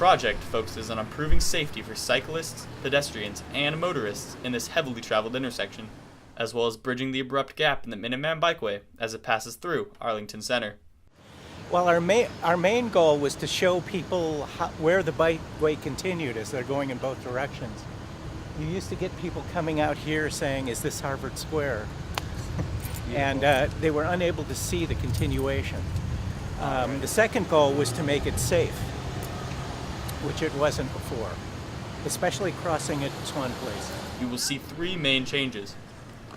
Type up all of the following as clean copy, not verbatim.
project focuses on improving safety for cyclists, pedestrians, and motorists in this heavily traveled intersection, as well as bridging the abrupt gap in the Minuteman Bikeway as it passes through Arlington Center. Well, our main goal was to show people where the bikeway continued as they're going in both directions. You used to get people coming out here saying, "Is this Harvard Square?" And they were unable to see the continuation. The second goal was to make it safe, which it wasn't before, especially crossing at Swan Place. You will see three main changes.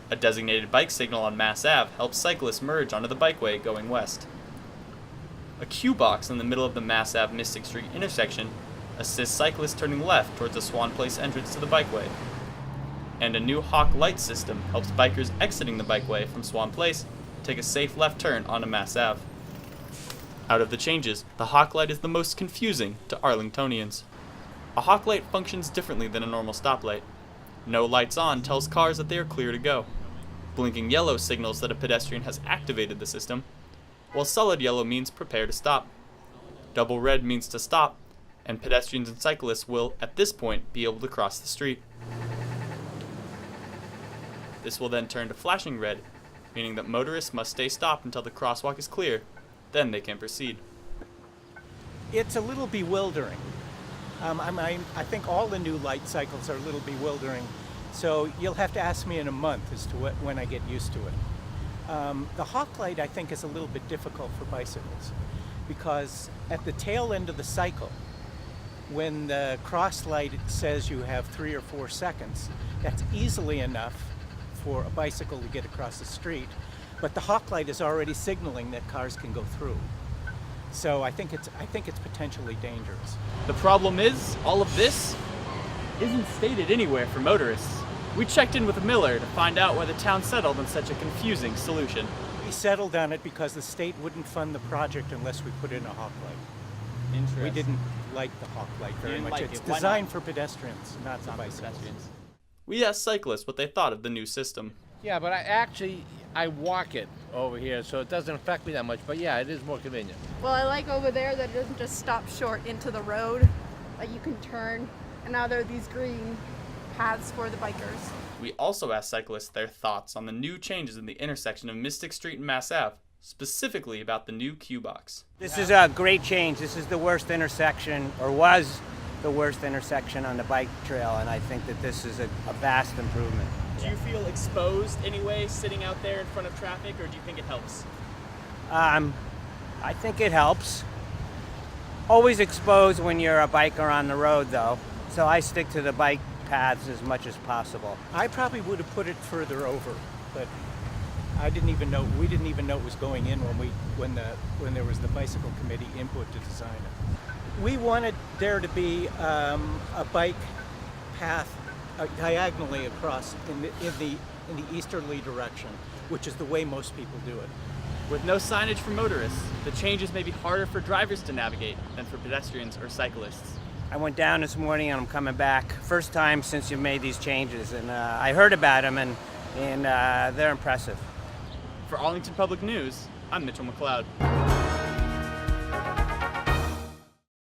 A designated bike signal on Mass Ave helps cyclists merge onto the bikeway going west. A Q box in the middle of the Mass Ave Mystic Street intersection assists cyclists turning left towards the Swan Place entrance to the bikeway. And a new Hawk light system helps bikers exiting the bikeway from Swan Place take a safe left turn onto Mass Ave. Out of the changes, the Hawk light is the most confusing to Arlingtonians. A Hawk light functions differently than a normal stoplight. No lights on tells cars that they are clear to go. Blinking yellow signals that a pedestrian has activated the system, while solid yellow means prepare to stop. Double red means to stop, and pedestrians and cyclists will, at this point, be able to cross the street. This will then turn to flashing red, meaning that motorists must stay stopped until the crosswalk is clear, then they can proceed. It's a little bewildering. I think all the new light cycles are a little bewildering, so you'll have to ask me in a month as to when I get used to it. The Hawk light, I think, is a little bit difficult for bicycles because at the tail end of the cycle, when the cross light says you have 3 or 4 seconds, that's easily enough for a bicycle to get across the street, but the Hawk light is already signaling that cars can go through. So I think it's potentially dangerous. The problem is, all of this isn't stated anywhere for motorists. We checked in with Miller to find out why the town settled on such a confusing solution. We settled on it because the state wouldn't fund the project unless we put in a Hawk light. Interesting. We didn't like the Hawk light very much. It's designed for pedestrians, not for bicycles. We asked cyclists what they thought of the new system. Yeah, but I walk it over here, so it doesn't affect me that much. But yeah, it is more convenient. Well, I like over there that it doesn't just stop short into the road, that you can turn, and now there are these green paths for the bikers. We also asked cyclists their thoughts on the new changes in the intersection of Mystic Street and Mass Ave, specifically about the new Q box. This is a great change. This is the worst intersection, or was the worst intersection on the bike trail, and I think that this is a vast improvement. Do you feel exposed anyway, sitting out there in front of traffic, or do you think it helps? I think it helps. Always exposed when you're a biker on the road, though, so I stick to the bike paths as much as possible. I probably would have put it further over, but we didn't even know it was going in when there was the bicycle committee input to design it. We wanted there to be a bike path diagonally across in the easterly direction, which is the way most people do it. With no signage for motorists, the changes may be harder for drivers to navigate than for pedestrians or cyclists. I went down this morning and I'm coming back. First time since you've made these changes, and I heard about them and they're impressive. For Arlington Public News, I'm Mitchell McLeod.